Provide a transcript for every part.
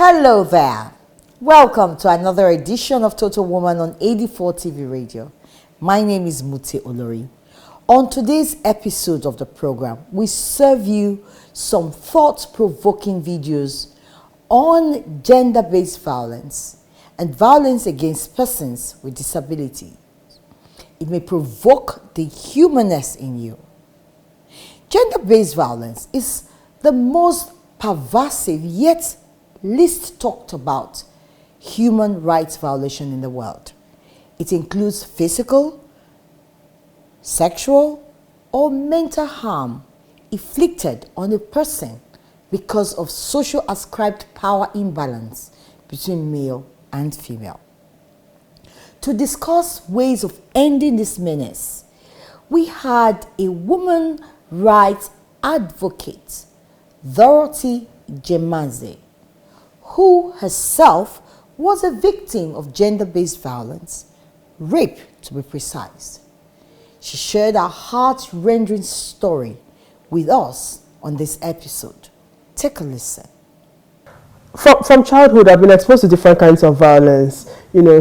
Hello there. Welcome to another edition of Total Woman on 84 TV Radio. My name is Mute Olori. On today's episode of the program, we serve you some thought-provoking videos on gender-based violence and violence against persons with disabilities. It may provoke the humanness in you. Gender-based violence is the most pervasive yet least talked about human rights violation in the world. It includes physical, sexual, or mental harm inflicted on a person because of social ascribed power imbalance between male and female. To discuss ways of ending this menace, we had a woman rights advocate, Dorothy Gemanzi, who herself was a victim of gender-based violence, rape to be precise. She shared her heart-rending story with us on this episode. Take a listen. From childhood, I've been exposed to different kinds of violence,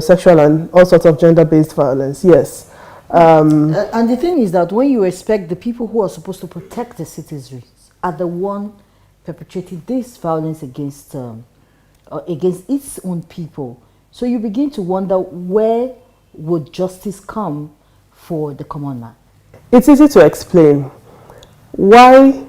sexual and all sorts of gender-based violence, yes. And the thing is that when you expect the people who are supposed to protect the citizens are the one perpetrating this violence against its own people, so you begin to wonder, where would justice come for the common man? It's easy to explain why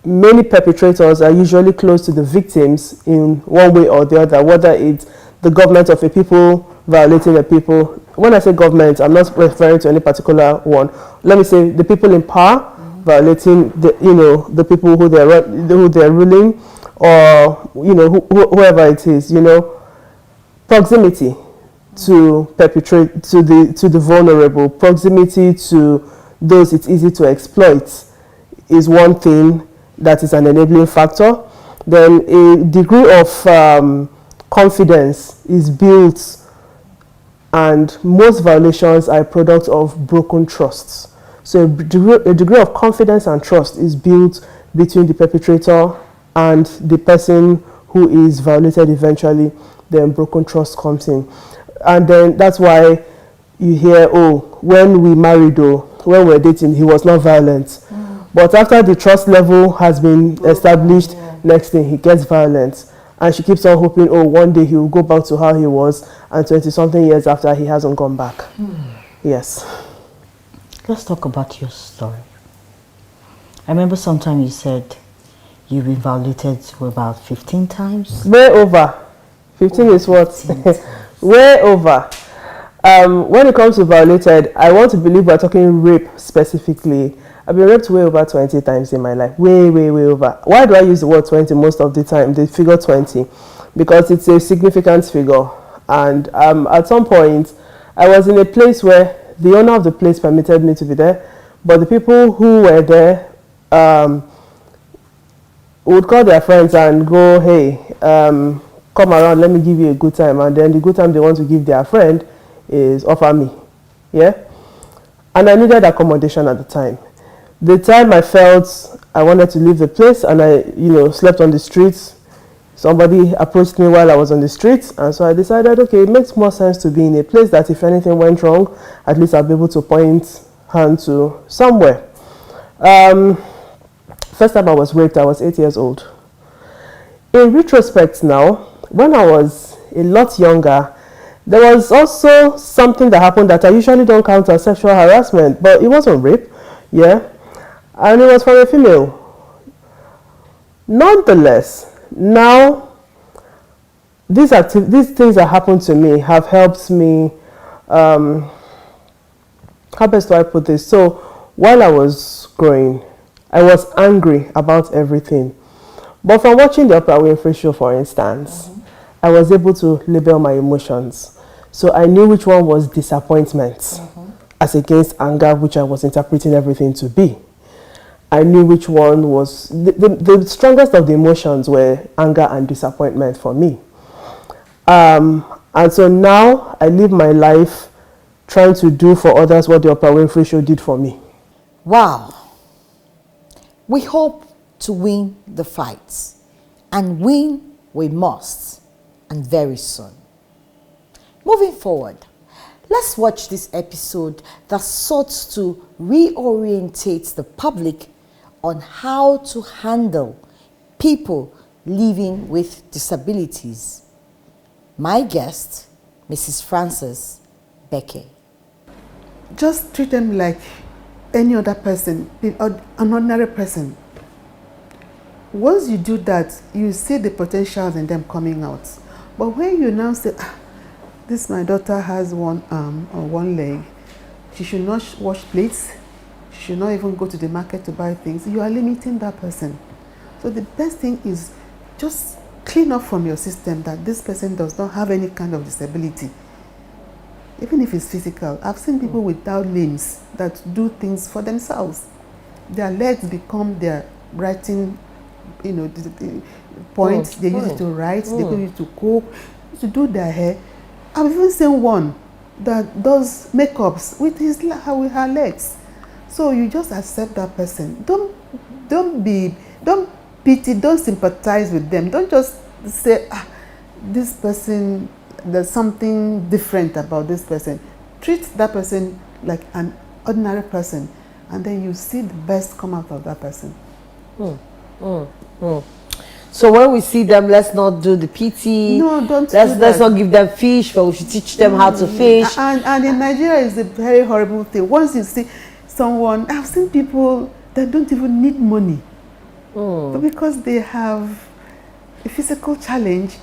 many perpetrators are usually close to the victims in one way or the other, whether it's the government of a people violating a people. When I say government, I'm not referring to any particular one. Let me say the people in power violating the people who they're ruling, or whoever it is. Proximity to perpetrate to the vulnerable, proximity to those it's easy to exploit is one thing that is an enabling factor. Then a degree of confidence is built, and most violations are a product of broken trusts. So a degree of confidence and trust is built between the perpetrator and the person who is violated eventually. Then broken trust comes in. And then that's why you hear, when we married, when we were dating, he was not violent. But after the trust level has been established, next thing he gets violent. And she keeps on hoping, one day he will go back to how he was, and 20-something years after, he hasn't gone back. Yes. Let's talk about your story. I remember sometime you said you've been violated about 15 times. Way over. 15 is what? 15 Way over. When it comes to violated, I want to believe we're talking rape specifically. I've been raped way over 20 times in my life. Way, way, way over. Why do I use the word 20 most of the time, the figure 20? Because it's a significant figure. And at some point, I was in a place where the owner of the place permitted me to be there, but the people who were there would call their friends and go, hey, come around, let me give you a good time. And then the good time they want to give their friend is offer me. Yeah? And I needed accommodation at the time. The time I felt I wanted to leave the place, and I, slept on the streets, somebody approached me while I was on the streets, and so I decided, okay, it makes more sense to be in a place that if anything went wrong, at least I'll be able to point hand to somewhere. First time I was raped, I was 8 years old. In retrospect now, when I was a lot younger, there was also something that happened that I usually don't count as sexual harassment, but it wasn't rape, yeah? And it was from a female. Nonetheless, now, these things that happened to me have helped me, how best do I put this? So, while I was growing, I was angry about everything. But from watching the Oprah Winfrey Show, for instance, I was able to label my emotions. So I knew which one was disappointment as against anger, which I was interpreting everything to be. I knew which one was, the strongest of the emotions were anger and disappointment for me. And so now I live my life trying to do for others what the Oprah Winfrey Show did for me. Wow. We hope to win the fight, and win we must. and very soon. Moving forward, let's watch this episode that sought to reorientate the public on how to handle people living with disabilities. My guest, Mrs. Frances Becky. Just treat them like any other person, an ordinary person. Once you do that, you see the potentials in them coming out. But when you now say, this my daughter has one arm or one leg, she should not wash plates, she should not even go to the market to buy things, you are limiting that person. So the best thing is just clean up from your system that this person does not have any kind of disability. Even if it's physical. I've seen people without limbs that do things for themselves. Their legs become their writing, the points. They use it to write, they use it to cook, to do their hair. I've even seen one that does makeups with her legs. So you just accept that person. Don't pity, don't sympathize with them. Don't just say, this person, there's something different about this person. Treat that person like an ordinary person, and then you see the best come out of that person. So when we see them, let's not do the pity. No, don't. Let's not give them fish, but we should teach them how to fish. And in Nigeria, it's a very horrible thing. Once you see someone, I've seen people that don't even need money, but because they have a physical challenge,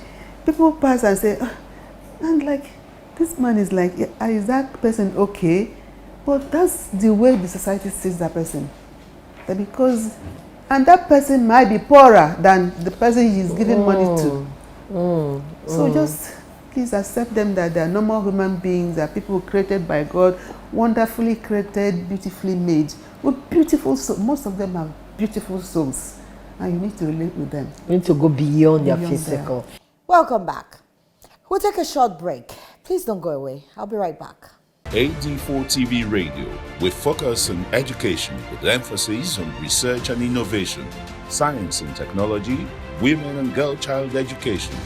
people pass and say, and like, this man is like, is that person okay? But that's the way the society sees that person. And that person might be poorer than the person he's giving money to. So just please accept them that they are normal human beings, they are people created by God, wonderfully created, beautifully made, with beautiful souls. Most of them have beautiful souls, and you need to relate with them. You need to go beyond their physical. Welcome back. We'll take a short break. Please don't go away. I'll be right back. AD4 TV Radio, with focus on education with emphasis on research and innovation, science and technology, women and girl child education,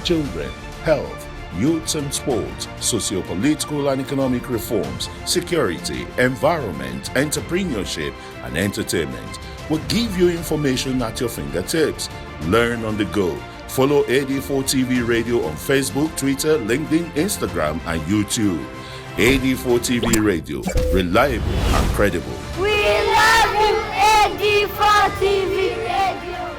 children, health, youth and sports, socio-political and economic reforms, security, environment, entrepreneurship and entertainment. Will give you information at your fingertips. Learn on the go. Follow AD4 TV Radio on Facebook, Twitter, LinkedIn, Instagram, and YouTube. AD4 TV Radio, reliable and credible. We love you, AD4 TV Radio.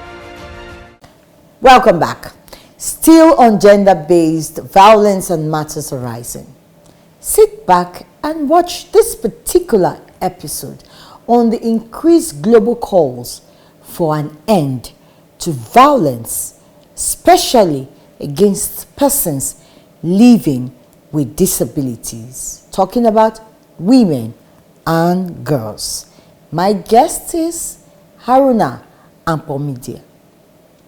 Welcome back. Still on gender-based violence and matters arising. Sit back and watch this particular episode on the increased global calls for an end to violence, especially against persons living with disabilities. Talking about women and girls. My guest is Haruna Ampomidia.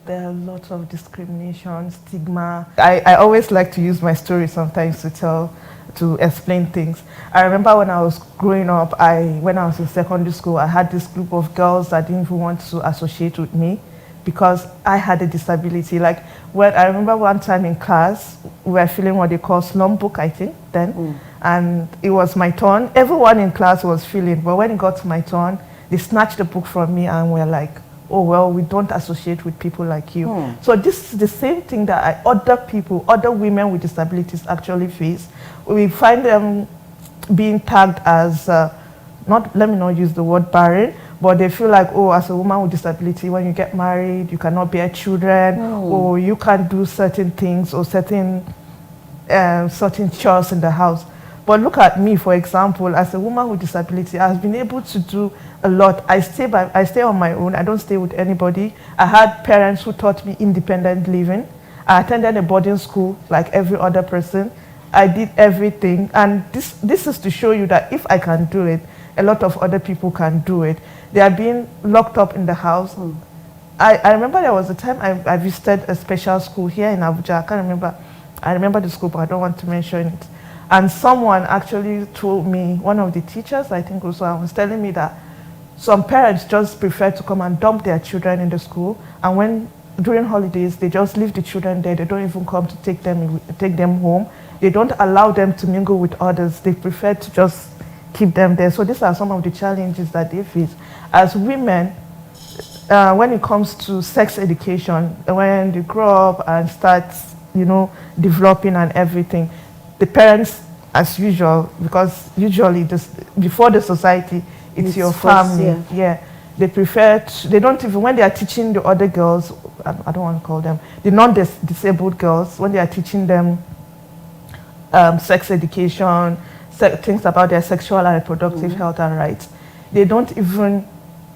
There are lots of discrimination, stigma. I always like to use my story sometimes to explain things. I remember when I was growing up, when I was in secondary school, I had this group of girls that didn't even want to associate with me because I had a disability. Like, I remember one time in class, we were feeling what they call slum book, I think, then. And it was my turn. Everyone in class was feeling, but when it got to my turn, they snatched the book from me and were like, oh, well, we don't associate with people like you. So this is the same thing that other women with disabilities actually face. We find them being tagged as, let me not use the word barren, but they feel like, oh, as a woman with disability, when you get married, you cannot bear children, or you can't do certain things, or certain chores in the house. But look at me, for example, as a woman with disability, I've been able to do a lot. I stay on my own. I don't stay with anybody. I had parents who taught me independent living. I attended a boarding school like every other person. I did everything. And this is to show you that if I can do it, a lot of other people can do it. They are being locked up in the house. I remember there was a time I visited a special school here in Abuja. I can't remember. I remember the school, but I don't want to mention it. And someone actually told me, one of the teachers, I think also, was telling me that some parents just prefer to come and dump their children in the school, and when during holidays, they just leave the children there. They don't even come to take them home. They don't allow them to mingle with others. They prefer to just keep them there. So these are some of the challenges that they face. As women, when it comes to sex education, when they grow up and start, developing and everything, the parents, as usual, because usually before the society, it's your family. Yeah. They prefer, they don't even, when they are teaching the other girls, I don't want to call them, the non-disabled girls, when they are teaching them sex education, things about their sexual and reproductive health and rights, they don't even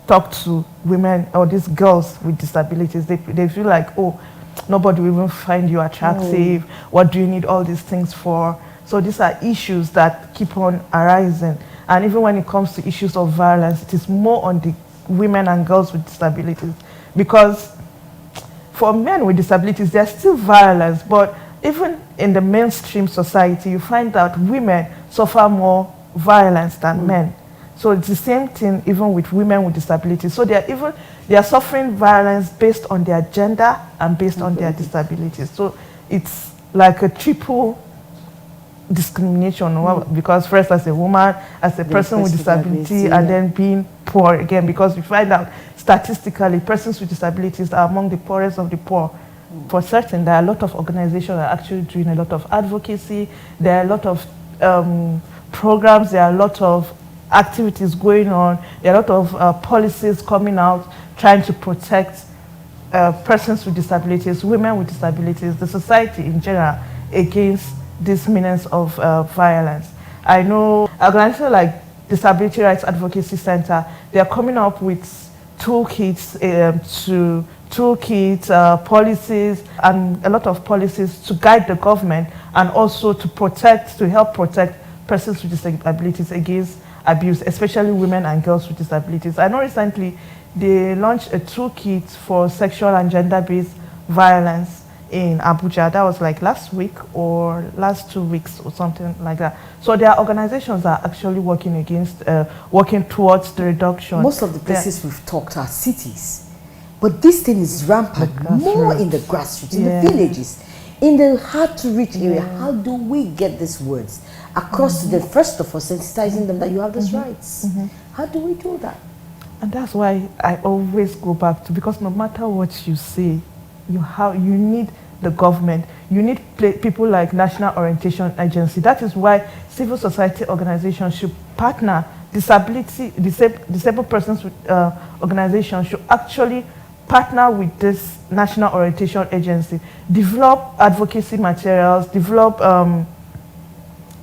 talk to women or these girls with disabilities. They feel like, oh, nobody will even find you attractive. What do you need all these things for? So these are issues that keep on arising. And even when it comes to issues of violence, it is more on the women and girls with disabilities, because for men with disabilities there's still violence, but even in the mainstream society you find that women suffer more violence than men. So it's the same thing even with women with disabilities. So they are suffering violence based on their gender and based on their disabilities. So it's like a triple discrimination, because first as a woman, as a person with disability, and then being poor again, because we find out statistically persons with disabilities are among the poorest of the poor. For certain, there are a lot of organizations that are actually doing a lot of advocacy. There are a lot of programs, there are a lot of activities going on, there are a lot of policies coming out trying to protect persons with disabilities, women with disabilities, the society in general against this menace of violence. I know organizations like Disability Rights Advocacy Center, they are coming up with toolkits, policies, and a lot of policies to guide the government and also to help protect persons with disabilities against abuse, especially women and girls with disabilities. I know recently they launched a toolkit for sexual and gender-based violence in Abuja. That was like last week or last 2 weeks or something like that. So there are organizations that are actually working towards the reduction. Most of the places we've talked are cities, but this thing is rampant more in the grassroots, in the villages, in the hard to reach area. How do we get these words across to them? First of all, sensitizing them that you have these rights. How do we do that? And that's why I always go back to, because no matter what you say, you need the government, you need people like National Orientation Agency. That is why civil society organizations should partner, disabled persons with organizations should actually partner with this National Orientation Agency, develop advocacy materials, develop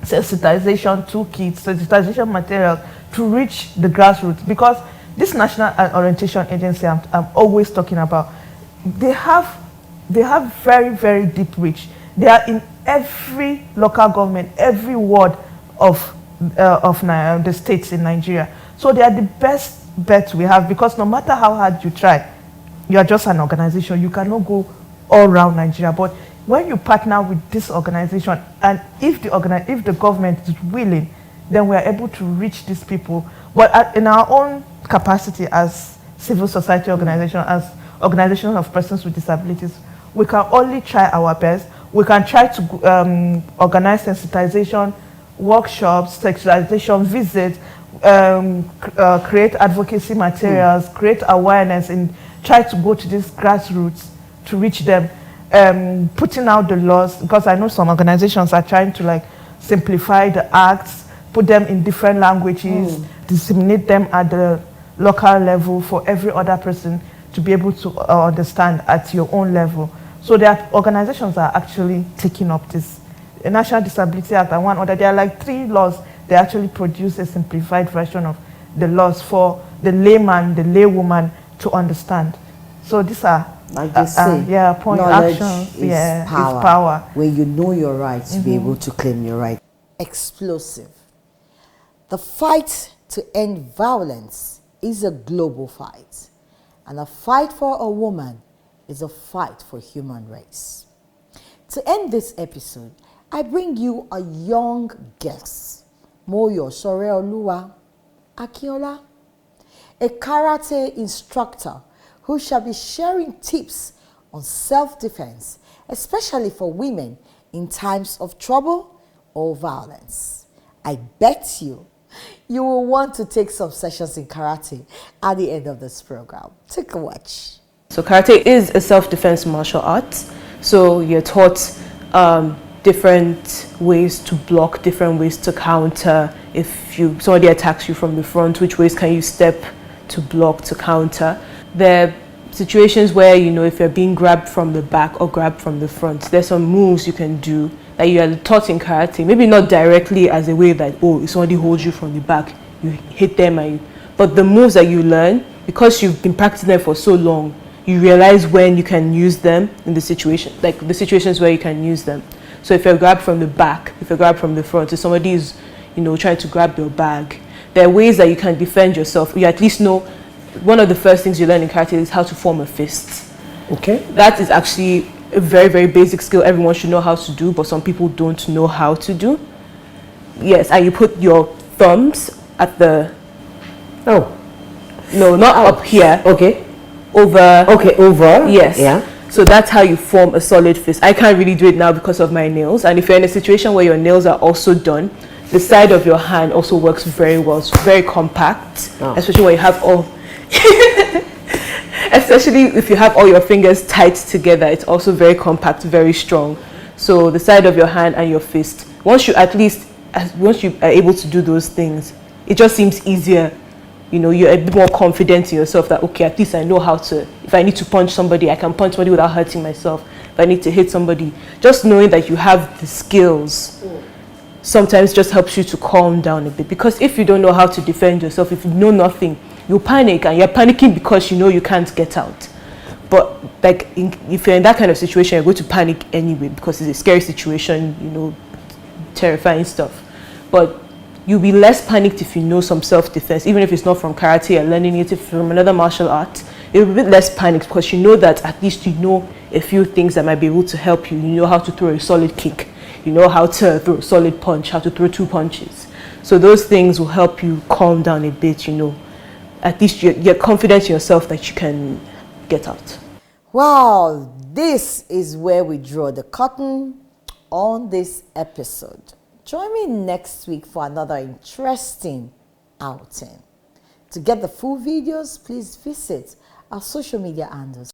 sensitization toolkits, sensitization materials to reach the grassroots. Because this National Orientation Agency I'm always talking about, they have very, very deep reach. They are in every local government, every ward of the states in Nigeria. So they are the best bet we have, because no matter how hard you try, you are just an organization. You cannot go all around Nigeria. But when you partner with this organization, and if the government is willing, then we are able to reach these people. But in our own capacity as civil society organization, as organizations of persons with disabilities, we can only try our best. We can try to organize sensitization workshops, sexualization visits, create advocacy materials, create awareness, and try to go to these grassroots to reach them. Putting out the laws, because I know some organizations are trying to simplify the acts, put them in different languages, disseminate them at the local level for every other person to be able to understand at your own level. So there are organizations that are actually taking up this. The National Disability Act and one other, there are like 3 laws. They actually produce a simplified version of the laws for the layman, the laywoman to understand. So these are, like they say, point knowledge actions. is power. When you know your rights, to be able to claim your right. Explosive. The fight to end violence is a global fight. And a fight for a woman is a fight for human race. To end this episode, I bring you a young guest, Moyo Soreoluwa Akinola, a karate instructor who shall be sharing tips on self-defense, especially for women in times of trouble or violence. I bet you will want to take some sessions in karate at the end of this program. Take a watch. So karate is a self-defense martial art. So you're taught different ways to block, different ways to counter. If somebody attacks you from the front, which ways can you step to block, to counter? There are situations where, if you're being grabbed from the back or grabbed from the front, there's some moves you can do that you are taught in karate. Maybe not directly as a way that, if somebody holds you from the back, you hit them. But the moves that you learn, because you've been practicing them for so long, you realize when you can use them in the situation, like the situations where you can use them. So if you're grabbed from the back, if you're grabbed from the front, if somebody is, trying to grab your bag, there are ways that you can defend yourself. You at least know, one of the first things you learn in karate is how to form a fist. Okay. That is actually a very, very basic skill everyone should know how to do, but some people don't know how to do. Yes, and you put your thumbs at the... Oh. No, not up here. Okay. Over. Okay, over. Yes. Yeah. So that's how you form a solid fist. I can't really do it now because of my nails. And if you're in a situation where your nails are also done, the side of your hand also works very well. It's very compact, especially when you have all... especially if you have all your fingers tight together, it's also very compact, very strong. So the side of your hand and your fist, once you are able to do those things, it just seems easier. You're a bit more confident in yourself that, okay, at least I know how to, if I need to punch somebody, I can punch somebody without hurting myself. If I need to hit somebody, just knowing that you have the skills sometimes just helps you to calm down a bit. Because if you don't know how to defend yourself, if you know nothing, you'll panic, and you're panicking because you can't get out. But if you're in that kind of situation, you're going to panic anyway because it's a scary situation, terrifying stuff. But you'll be less panicked if you know some self-defense, even if it's not from karate or learning it from another martial art. You'll be a bit less panicked because you know that at least you know a few things that might be able to help you. You know how to throw a solid kick. You know how to throw a solid punch, how to throw 2 punches. So those things will help you calm down a bit, At least you're confident in yourself that you can get out. Wow, this is where we draw the curtain on this episode. Join me next week for another interesting outing. To get the full videos, please visit our social media handles.